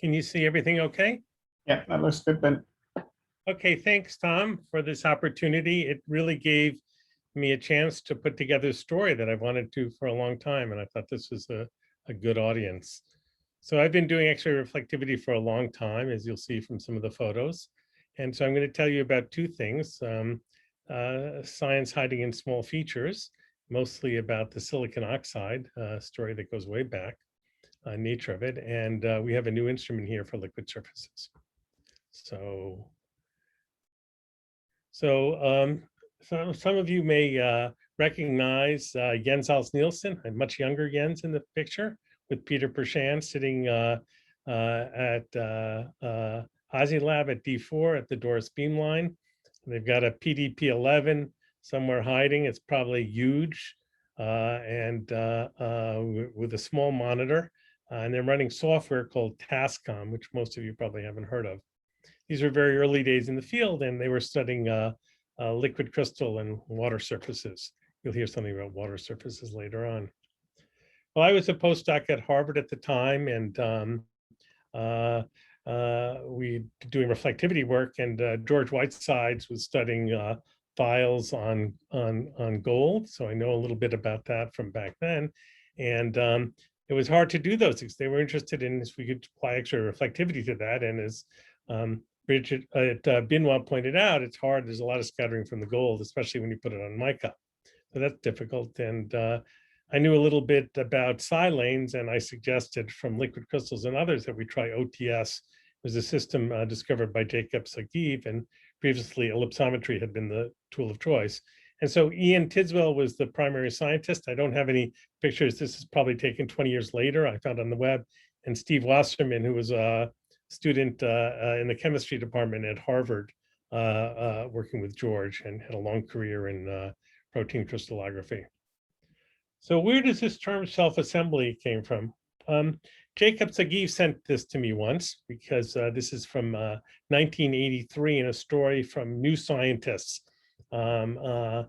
Can you see everything okay? Yeah, that looks good, Ben. Okay, thanks, Tom, for this opportunity. It really gave me a chance to put together a story that I've wanted to for a long time, and I thought this was a good audience. So I've been doing X-ray reflectivity for a long time, as you'll see from some of the photos. And so I'm going to tell you about two things, science hiding in small features, mostly about the silicon oxide story that goes way back, nature of it. And we have a new instrument here for liquid surfaces. So some of you may recognize Jens Nielsen, a much younger Jens in the picture, with Peter Pershan sitting at Lab at D4 at the Doris beamline. They've got a PDP-11 somewhere hiding. It's probably huge and with a small monitor. And they're running software called TASCOM, which most of you probably haven't heard of. These were very early days in the field, and they were studying liquid crystal and water surfaces. You'll hear something about water surfaces later on. Well, I was a postdoc at Harvard at the time, and we doing reflectivity work, and George Whitesides was studying files on gold. So I know a little bit about that from back then. And it was hard to do those things. They were interested in if we could apply X-ray reflectivity to that. And as Bridget Benoit pointed out, it's hard. There's a lot of scattering from the gold, especially when you put it on mica. So that's difficult. And I knew a little bit about silanes, and I suggested from liquid crystals and others that we try OTS. It was a system discovered by Jacob Sagiv, and previously ellipsometry had been the tool of choice. And so Ian Tiswell was the primary scientist. I don't have any pictures. This is probably taken 20 years later, I found on the web. And Steve Wasserman, who was a student in the chemistry department at Harvard, working with George, and had a long career in protein crystallography. So where does this term self-assembly came from? Jacob Sagiv sent this to me once, because this is from 1983 in a story from New Scientists. This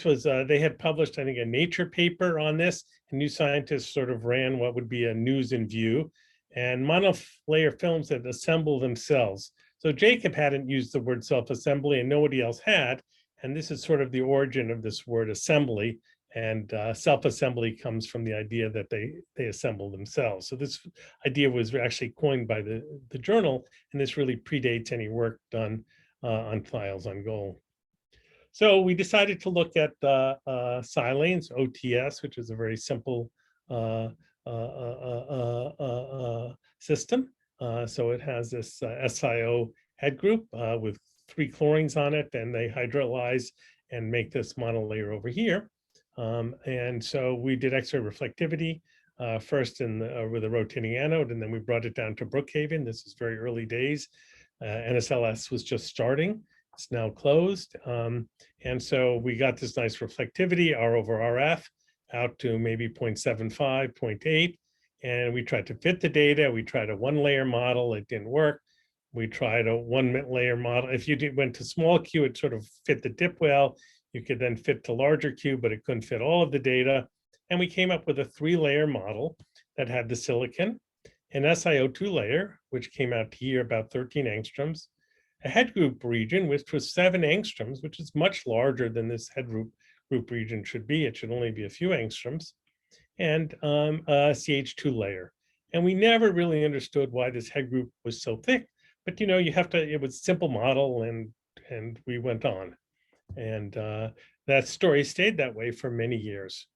was, they had published, I think, a Nature paper on this, and New Scientists sort of ran what would be a news in view, and monolayer films that assemble themselves. So Jacob hadn't used the word self-assembly, and nobody else had, and this is sort of the origin of this word assembly. And self-assembly comes from the idea that they assemble themselves. So this idea was actually coined by the journal, and this really predates any work done on files on gold. So we decided to look at silanes, OTS, which is a very simple system. So it has this SiO head group with 3 chlorines on it, and they hydrolyze and make this monolayer over here. And so we did X-ray reflectivity first with a rotating anode, and then we brought it down to Brookhaven. This is very early days. NSLS was just starting. It's now closed. And so we got this nice reflectivity, R over RF, out to maybe 0.75, 0.8. And we tried to fit the data. We tried a 1-layer model. It didn't work. We tried a 1-layer model. If you went to small Q, it sort of fit the dip well. You could then fit to larger Q, but it couldn't fit all of the data. And we came up with a 3-layer model that had the silicon, an SiO2 layer, which came out here about 13 angstroms, a head group region, which was 7 angstroms, which is much larger than this head group region should be. It should only be a few angstroms, and a CH2 layer. And we never really understood why this head group was so thick, but you know, you have to, it was a simple model, and we went on. And that story stayed that way for many years.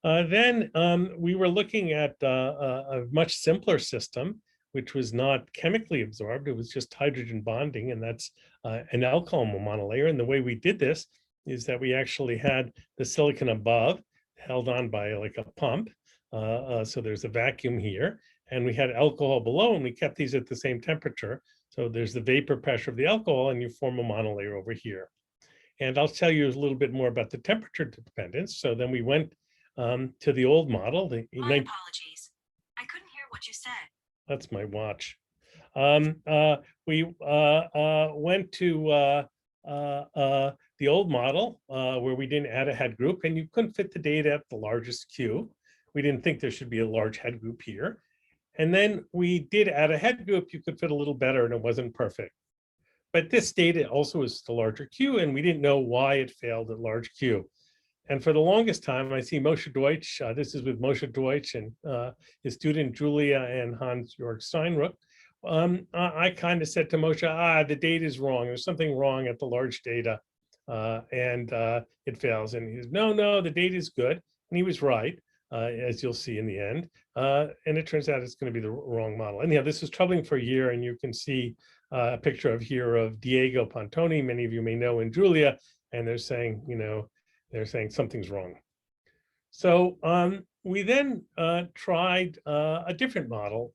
Then we were looking at a much simpler system, which was not chemically absorbed. It was just hydrogen bonding, and that's an alkyl monolayer. And the way we did this is that we actually had the silicon above held on by like a pump. So there's a vacuum here, and we had alcohol below, and we kept these at the same temperature. So there's the vapor pressure of the alcohol, and you form a monolayer over here. And I'll tell you a little bit more about the temperature dependence. So then we went to the old model. My apologies. I couldn't hear what you said. That's my watch. We went to the old model where we didn't add a head group, and you couldn't fit the data at the largest queue. We didn't think there should be a large head group here. And then we did add a head group, you could fit a little better, and it wasn't perfect. But this data also is the larger queue, and we didn't know why it failed at large queue. And for the longest time, I see Moshe Deutsch, this is with Moshe Deutsch and his student Julia and Hans-Jörg Steinruck. I kind of said to Moshe, the data is wrong. There's something wrong at the large data and it fails. And he says, no, the data is good. And he was right, as you'll see in the end. And it turns out it's going to be the wrong model. And yeah, this was troubling for a year. And you can see a picture of here of Diego Pontoni, many of you may know, and Julia. And they're saying, they're saying something's wrong. So we then tried a different model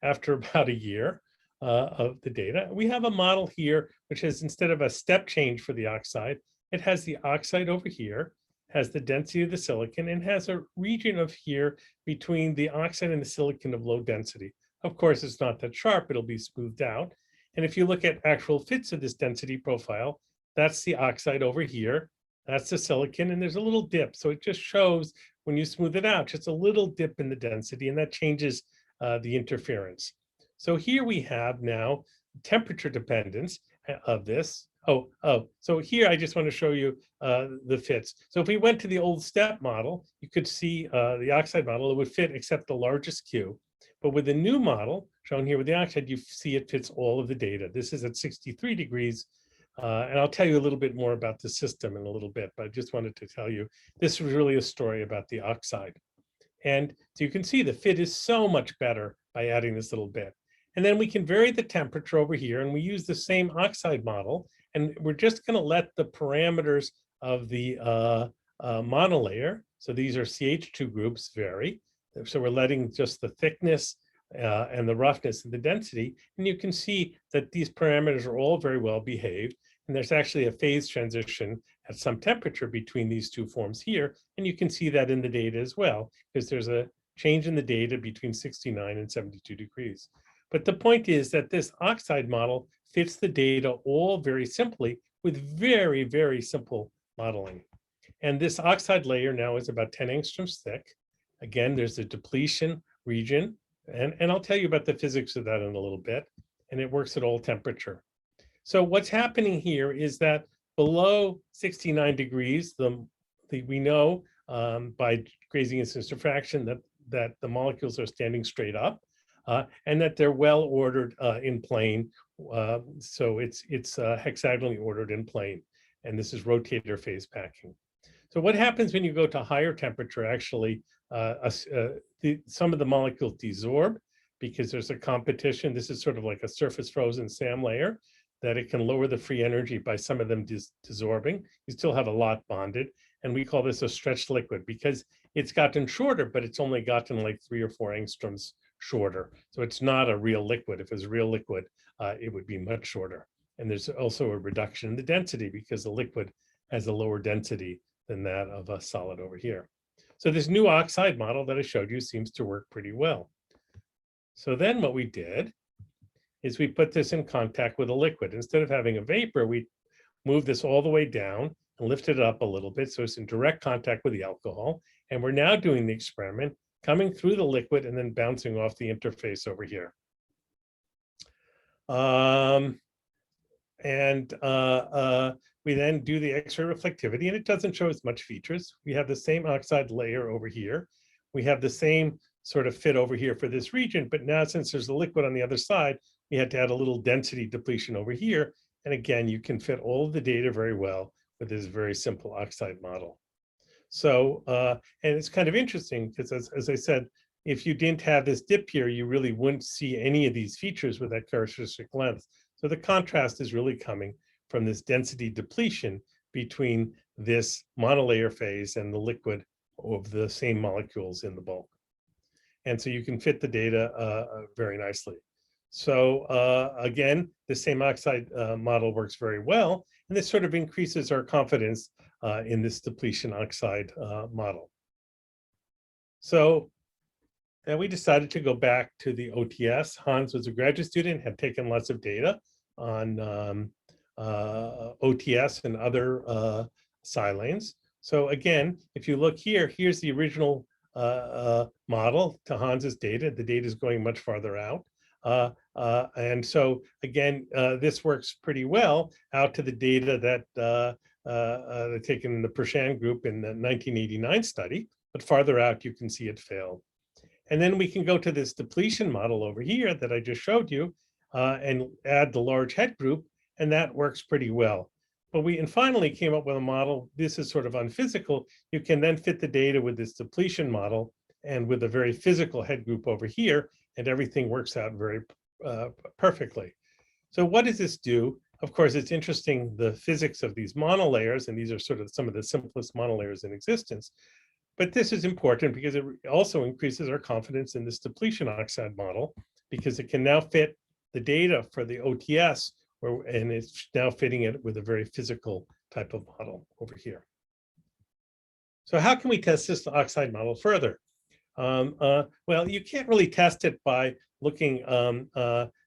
after about a year of the data. We have a model here, which is instead of a step change for the oxide, it has the oxide over here, has the density of the silicon, and has a region of here between the oxide and the silicon of low density. Of course, it's not that sharp, it'll be smoothed out. And if you look at actual fits of this density profile, that's the oxide over here. That's the silicon, and there's a little dip. So it just shows when you smooth it out, just a little dip in the density, and that changes the interference. So here we have now temperature dependence of this. So here I just want to show you the fits. So if we went to the old step model, you could see the oxide model, it would fit except the largest Q. But with the new model shown here with the oxide, you see it fits all of the data. This is at 63 degrees. And I'll tell you a little bit more about the system in a little bit, but I just wanted to tell you, this was really a story about the oxide. And so you can see the fit is so much better by adding this little bit. And then we can vary the temperature over here, and we use the same oxide model, and we're just going to let the parameters of the monolayer, so these are CH2 groups, vary. So we're letting just the thickness and the roughness and the density, and you can see that these parameters are all very well behaved, and there's actually a phase transition at some temperature between these two forms here, and you can see that in the data as well, because there's a change in the data between 69 and 72 degrees. But the point is that this oxide model fits the data all very simply with very, very simple modeling. And this oxide layer now is about 10 angstroms thick. Again, there's a depletion region, and I'll tell you about the physics of that in a little bit, and it works at all temperature. So what's happening here is that below 69 degrees, we know by grazing incidence diffraction that the molecules are standing straight up, and that they're well ordered in plane. So it's hexagonally ordered in plane, and this is rotator phase packing. So what happens when you go to higher temperature? Actually, some of the molecules desorb because there's a competition. This is sort of like a surface frozen SAM layer, that it can lower the free energy by some of them desorbing. You still have a lot bonded, and we call this a stretched liquid because it's gotten shorter, but it's only gotten like 3 or 4 angstroms shorter. So it's not a real liquid. If it's a real liquid, it would be much shorter. And there's also a reduction in the density because the liquid has a lower density than that of a solid over here. So this new oxide model that I showed you seems to work pretty well. So then what we did is we put this in contact with a liquid. Instead of having a vapor, we moved this all the way down and lifted it up a little bit so it's in direct contact with the alcohol. And we're now doing the experiment, coming through the liquid and then bouncing off the interface over here. We then do the X-ray reflectivity, and it doesn't show as much features. We have the same oxide layer over here. We have the same sort of fit over here for this region, but now since there's a liquid on the other side, we had to add a little density depletion over here. And again, you can fit all of the data very well with this very simple oxide model. So, and it's kind of interesting because as I said, if you didn't have this dip here, you really wouldn't see any of these features with that characteristic length. So the contrast is really coming from this density depletion between this monolayer phase and the liquid of the same molecules in the bulk. And so you can fit the data very nicely. So again, the same oxide model works very well, and this sort of increases our confidence in this depletion oxide model. So that we decided to go back to the OTS. Hans was a graduate student, had taken lots of data on OTS and other silanes. So again, if you look here, here's the original model to Hans's data. The data is going much farther out. And so again, this works pretty well out to the data that they're taken in the Pershan group in the 1989 study, but farther out you can see it failed. And then we can go to this depletion model over here that I just showed you and add the large head group, and that works pretty well. But we finally came up with a model. This is sort of unphysical. You can then fit the data with this depletion model and with a very physical head group over here, and everything works out very perfectly. So what does this do? Of course, it's interesting, the physics of these monolayers, and these are sort of some of the simplest monolayers in existence. But this is important because it also increases our confidence in this depletion oxide model, because it can now fit the data for the OTS, and it's now fitting it with a very physical type of model over here. So how can we test this oxide model further? Well, you can't really test it by looking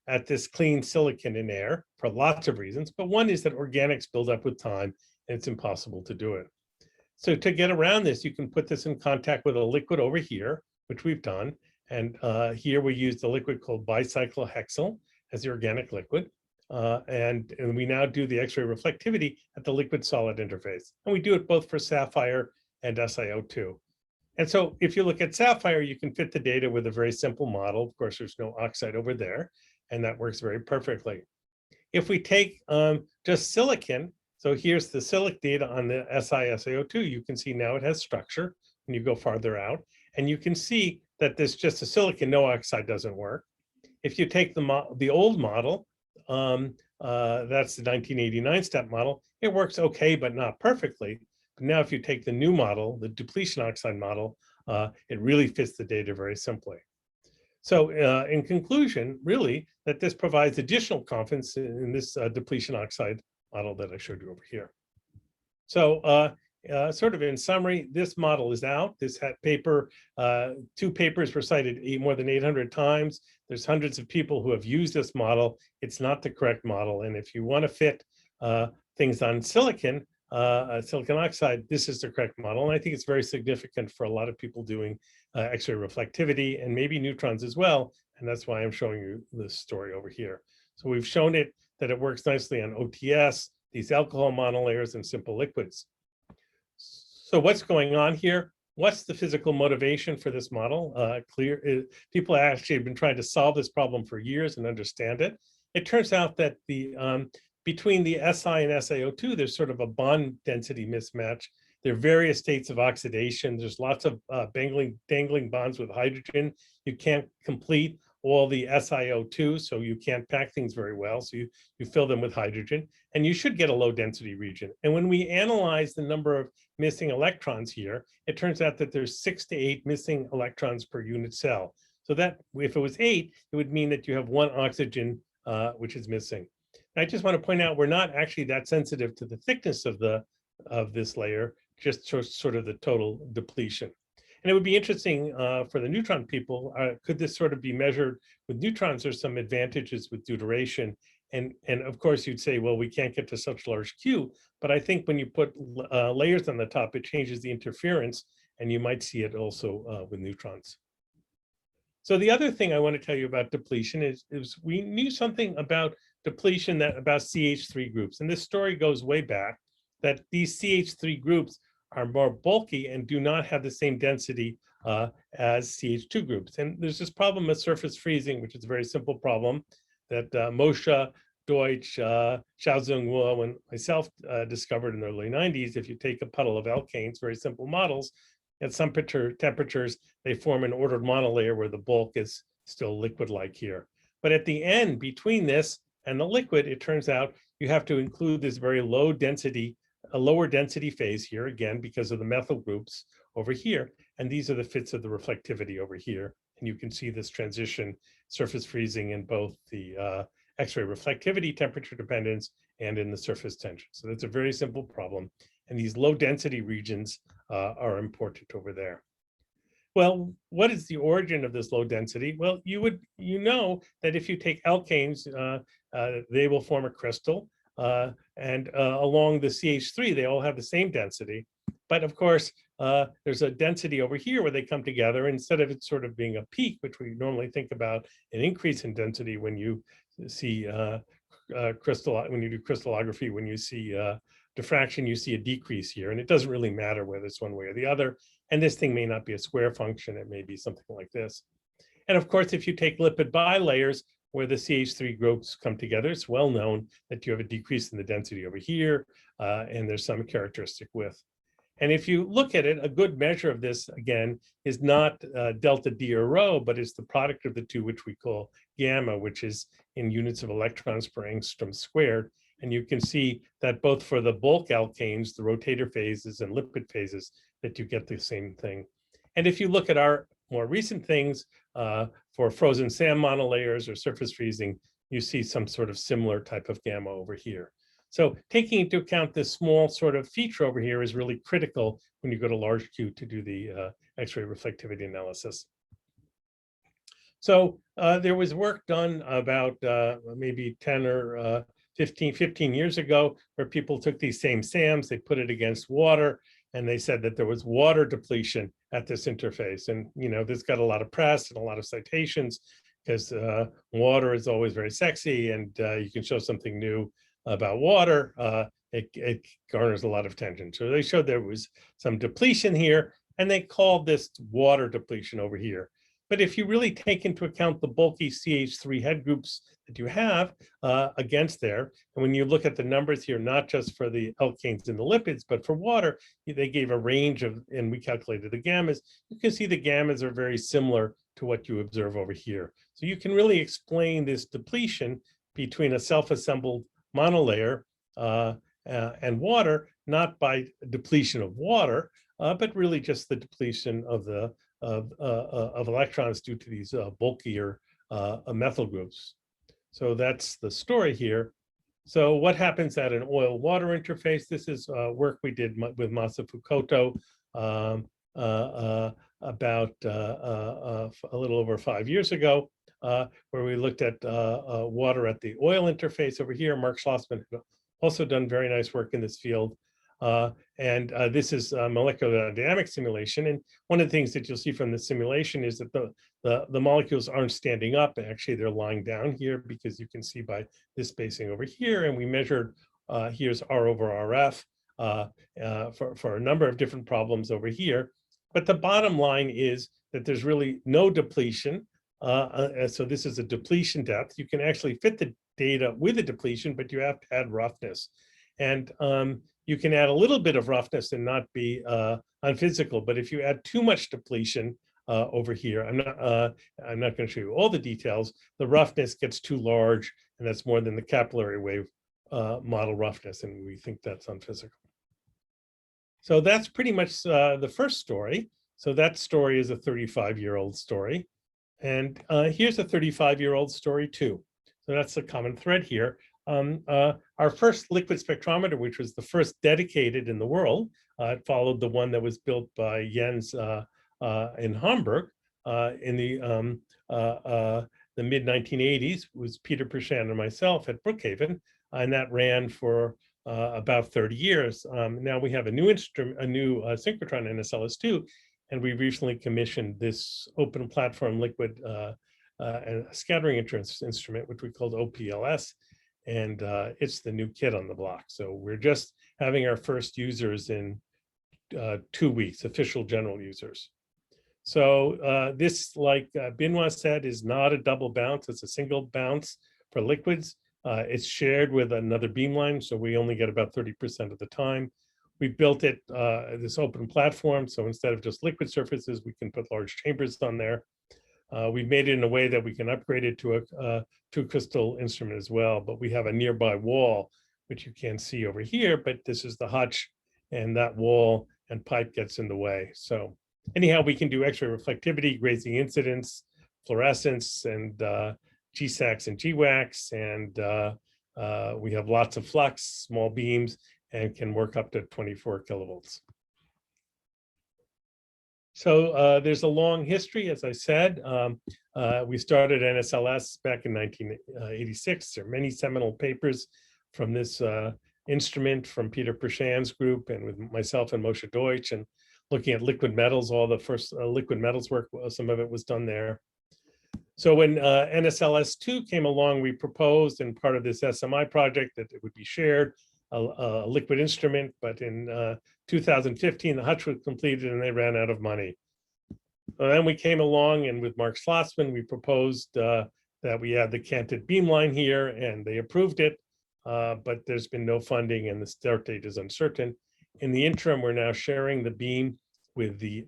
at this clean silicon in air for lots of reasons, but one is that organics build up with time and it's impossible to do it. So to get around this, you can put this in contact with a liquid over here, which we've done. And here we use the liquid called bicyclohexyl as the organic liquid. And we now do the X-ray reflectivity at the liquid solid interface. And we do it both for sapphire and SiO2. And so if you look at sapphire, you can fit the data with a very simple model. Of course, there's no oxide over there, and that works very perfectly. If we take just silicon, so here's the silic data on the SiSiO2, you can see now it has structure when you go farther out, and you can see that this just a silicon, no oxide doesn't work. If you take the old model, that's the 1989 step model, it works okay, but not perfectly. But now if you take the new model, the depletion oxide model, it really fits the data very simply. So in conclusion, really, that this provides additional confidence in this depletion oxide model that I showed you over here. So sort of in summary, this model is out. This paper, 2 papers were cited more than 800 times. There's hundreds of people who have used this model. It's not the correct model. And if you want to fit things on silicon, silicon oxide, this is the correct model. And I think it's very significant for a lot of people doing X-ray reflectivity and maybe neutrons as well. And that's why I'm showing you this story over here. So we've shown it that it works nicely on OTS, these alcohol monolayers, and simple liquids. So what's going on here? What's the physical motivation for this model? People actually have been trying to solve this problem for years and understand it. It turns out that between the Si and SiO2, there's sort of a bond density mismatch. There are various states of oxidation. There's lots of dangling bonds with hydrogen. You can't complete all the SiO2, so you can't pack things very well. So you fill them with hydrogen, and you should get a low density region. And when we analyze the number of missing electrons here, it turns out that there's 6 to 8 missing electrons per unit cell. So that if it was 8, it would mean that you have 1 oxygen which is missing. I just want to point out we're not actually that sensitive to the thickness of this layer, just sort of the total depletion. And it would be interesting for the neutron people, could this sort of be measured with neutrons? There's some advantages with deuteration. And of course you'd say, well, we can't get to such large Q, but I think when you put layers on the top, it changes the interference, and you might see it also with neutrons. So the other thing I want to tell you about depletion is we knew something about depletion, about CH3 groups. And this story goes way back, that these CH3 groups are more bulky and do not have the same density as CH2 groups. And there's this problem of surface freezing, which is a very simple problem that Moshe, Deutsch, Xiaozhong Wu, and myself discovered in the early 90s. If you take a puddle of alkanes, very simple models, at some temperatures, they form an ordered monolayer where the bulk is still liquid-like here. But at the end, between this and the liquid, it turns out you have to include this very low density, a lower density phase here, again, because of the methyl groups over here. And these are the fits of the reflectivity over here. And you can see this transition, surface freezing in both the X-ray reflectivity temperature dependence and in the surface tension. So that's a very simple problem. And these low density regions are important over there. Well, what is the origin of this low density? Well, you know that if you take alkanes, they will form a crystal, and along the CH3, they all have the same density. But of course, there's a density over here where they come together. Instead of it sort of being a peak, which we normally think about an increase in density when you see when you do crystallography, when you see diffraction, you see a decrease here, and it doesn't really matter whether it's one way or the other. And this thing may not be a square function, it may be something like this. And of course, if you take lipid bilayers where the CH3 groups come together, it's well known that you have a decrease in the density over here, and there's some characteristic width. And if you look at it, a good measure of this, again, is not delta D or rho, but it's the product of the two, which we call gamma, which is in units of electrons per angstrom squared. And you can see that both for the bulk alkanes, the rotator phases and lipid phases, that you get the same thing. And if you look at our more recent things for frozen sand monolayers or surface freezing, you see some sort of similar type of gamma over here. So taking into account this small sort of feature over here is really critical when you go to large Q to do the X-ray reflectivity analysis. So there was work done about maybe 10 or 15 years ago where people took these same SAMs, they put it against water, and they said that there was water depletion at this interface. And, you know, this got a lot of press and a lot of citations because water is always very sexy, and you can show something new about water, it garners a lot of attention. So they showed there was some depletion here, and they called this water depletion over here. But if you really take into account the bulky CH3 head groups that you have against there, and when you look at the numbers here, not just for the alkanes and the lipids, but for water, they gave a range of, and we calculated the gammas. You can see the gammas are very similar to what you observe over here. So you can really explain this depletion between a self-assembled monolayer and water, not by depletion of water, but really just the depletion of the of electrons due to these bulkier methyl groups. So that's the story here. So what happens at an oil-water interface? This is work we did with Masafu Koto about a little over 5 years ago, where we looked at water at the oil interface over here. Mark Schlossman had also done very nice work in this field. This is molecular dynamic simulation. And one of the things that you'll see from the simulation is that the molecules aren't standing up. Actually, they're lying down here, because you can see by this spacing over here. And we measured, here's R over RF for a number of different problems over here. But the bottom line is that there's really no depletion. So this is a depletion depth. You can actually fit the data with a depletion, but you have to add roughness. And you can add a little bit of roughness and not be unphysical. But if you add too much depletion over here, I'm not going to show you all the details. The roughness gets too large, and that's more than the capillary wave model roughness, and we think that's unphysical. So that's pretty much the first story. So that story is a 35-year-old story. And here's a 35-year-old story too. So that's the common thread here. Our first liquid spectrometer, which was the first dedicated in the world, it followed the one that was built by Jens in Hamburg in the mid-1980s. Was Peter Pershand and myself at Brookhaven, and that ran for about 30 years. Now we have a new instrument, a new synchrotron NSLS II, and we recently commissioned this open platform liquid scattering instrument, which we called OPLS. And it's the new kid on the block. So we're just having our first users in 2 weeks, official general users. So this, like Benoit said, is not a double bounce. It's a single bounce for liquids. It's shared with another beamline, so we only get about 30% of the time. We built it, this open platform, so instead of just liquid surfaces, we can put large chambers on there. We've made it in a way that we can upgrade it to a two-crystal instrument as well, but we have a nearby wall, which you can't see over here, but this is the hutch, and that wall and pipe gets in the way. So anyhow, we can do X-ray reflectivity, grazing incidence, fluorescence, and GSAX and GWAX, and we have lots of flux, small beams, and can work up to 24 kilovolts. So there's a long history, as I said. We started NSLS back in 1986. There are many seminal papers from this instrument from Peter Pershan's group and with myself and Moshe Deutsch, and looking at liquid metals. All the first liquid metals work, some of it was done there. So when NSLS II came along, we proposed in part of this SMI project that it would be shared, a liquid instrument, but in 2015, the hutch was completed and they ran out of money. Then we came along and with Mark Schlossman, we proposed that we add the canted beamline here and they approved it, but there's been no funding and the start date is uncertain. In the interim, we're now sharing the beam with the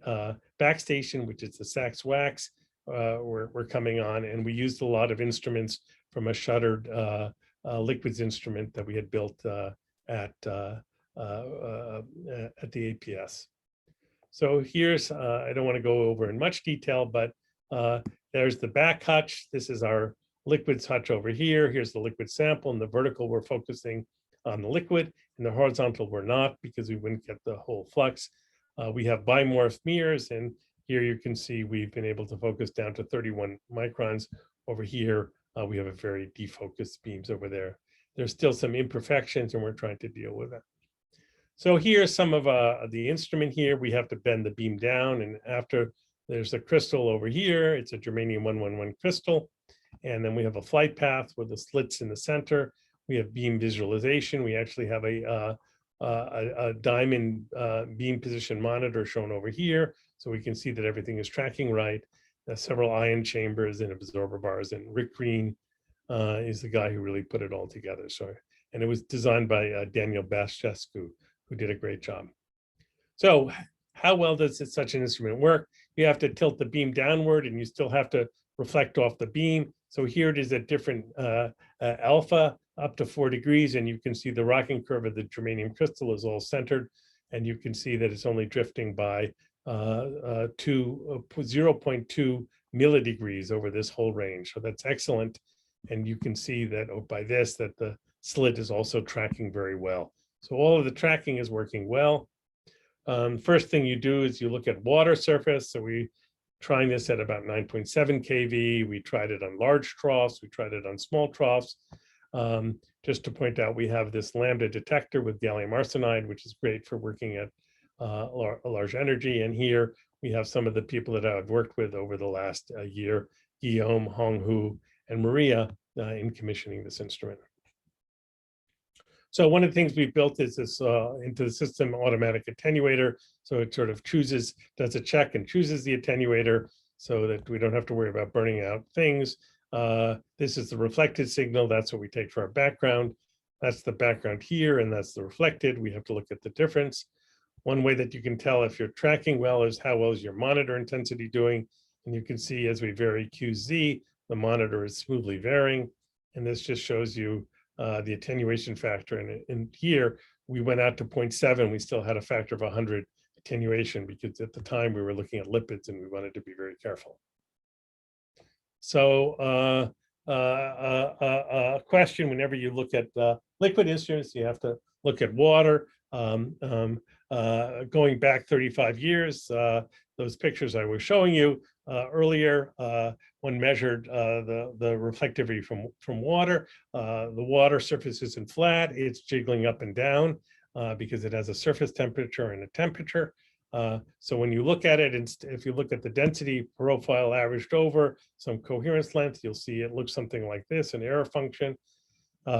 backstation, which is the Sachs Wax. We're coming on, and we used a lot of instruments from a shuttered liquids instrument that we had built at the APS. So here's, I don't want to go over in much detail, but there's the back hutch. This is our liquids hutch over here. Here's the liquid sample. In the vertical, we're focusing on the liquid. In the horizontal, we're not, because we wouldn't get the whole flux. We have bimorph mirrors, and here you can see we've been able to focus down to 31 microns. Over here, we have a very defocused beams over there. There's still some imperfections, and we're trying to deal with it. So here's some of the instrument here. We have to bend the beam down, and after there's a crystal over here, it's a germanium 111 crystal. And then we have a flight path with the slits in the center. We have beam visualization. We actually have a diamond beam position monitor shown over here, so we can see that everything is tracking right. Several ion chambers and absorber bars, and Rick Green is the guy who really put it all together. So, and it was designed by Daniel Baschescu, who did a great job. So how well does such an instrument work? You have to tilt the beam downward and you still have to reflect off the beam. So here it is at different alpha up to 4 degrees, and you can see the rocking curve of the germanium crystal is all centered, and you can see that it's only drifting by 0.2 millidegrees over this whole range. So that's excellent. And you can see that by this, that the slit is also tracking very well. So all of the tracking is working well. First thing you do is you look at water surface. So we trying this at about 9.7 kV. We tried it on large troughs. We tried it on small troughs. Just to point out, we have this lambda detector with gallium arsenide, which is great for working at a large energy. And here we have some of the people that I've worked with over the last year, Guillaume, Honghu, and Maria in commissioning this instrument. So one of the things we built is this into the system automatic attenuator. So it sort of chooses, does a check and chooses the attenuator so that we don't have to worry about burning out things. This is the reflected signal. That's what we take for our background. That's the background here, and that's the reflected. We have to look at the difference. One way that you can tell if you're tracking well is how well is your monitor intensity doing. And you can see as we vary QZ, the monitor is smoothly varying. And this just shows you the attenuation factor. And here we went out to 0.7. We still had a factor of 100 attenuation because at the time we were looking at lipids and we wanted to be very careful. So a question whenever you look at liquid instruments, you have to look at water. Going back 35 years, those pictures I was showing you earlier, one measured the reflectivity from water. The water surface isn't flat, it's jiggling up and down because it has a surface temperature and a temperature. So when you look at it, and if you look at the density profile averaged over some coherence length, you'll see it looks something like this, an error function.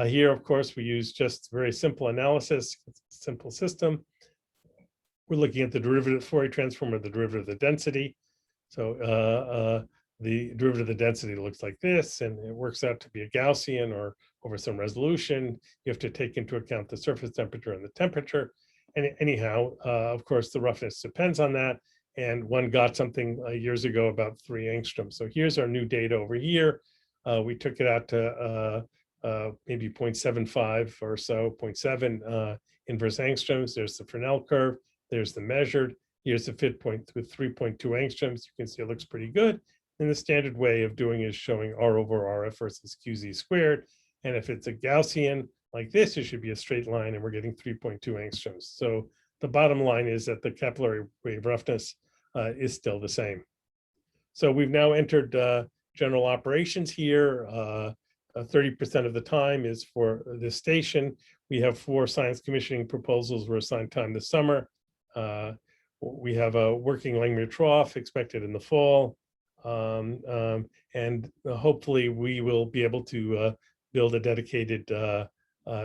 Here, of course, we use just very simple analysis, simple system. We're looking at the derivative Fourier transform of the derivative of the density. So the derivative of the density looks like this, and it works out to be a Gaussian or over some resolution. You have to take into account the surface temperature and the temperature. And anyhow, of course, the roughness depends on that. And one got something years ago about 3 angstroms. So here's our new data over here. We took it out to maybe 0.75 or so, 0.7 inverse angstroms. There's the Fresnel curve. There's the measured. Here's the fit point with 3.2 angstroms. You can see it looks pretty good. And the standard way of doing is showing R over RF versus QZ squared. And if it's a Gaussian like this, it should be a straight line, and we're getting 3.2 angstroms. So the bottom line is that the capillary wave roughness is still the same. So we've now entered general operations here. 30% of the time is for this station. We have 4 science commissioning proposals were assigned time this summer. We have a working Langmuir trough expected in the fall. And hopefully we will be able to build a dedicated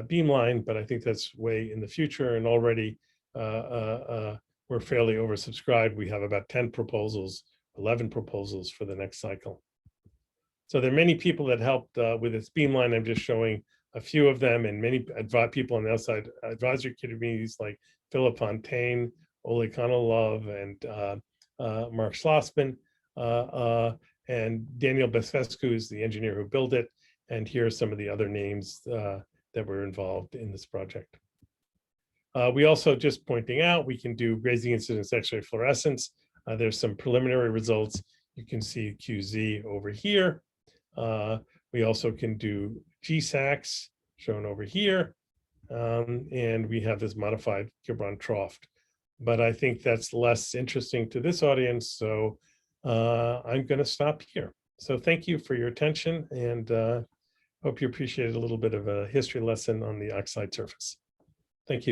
beam line, but I think that's way in the future. And already we're fairly oversubscribed. We have about 10 proposals, 11 proposals for the next cycle. So there are many people that helped with this beamline. I'm just showing a few of them, and many people on the outside advisory committees like Philip Fontaine, Ole Love, and Mark Schlossman, and Daniel Besfescu is the engineer who built it. And here are some of the other names that were involved in this project. We also, just pointing out, we can do grazing incidence X-ray fluorescence. There's some preliminary results. You can see QZ over here. We also can do GSAX shown over here. And we have this modified Gibron trough. But I think that's less interesting to this audience. So I'm going to stop here. So thank you for your attention, and hope you appreciated a little bit of a history lesson on the oxide surface.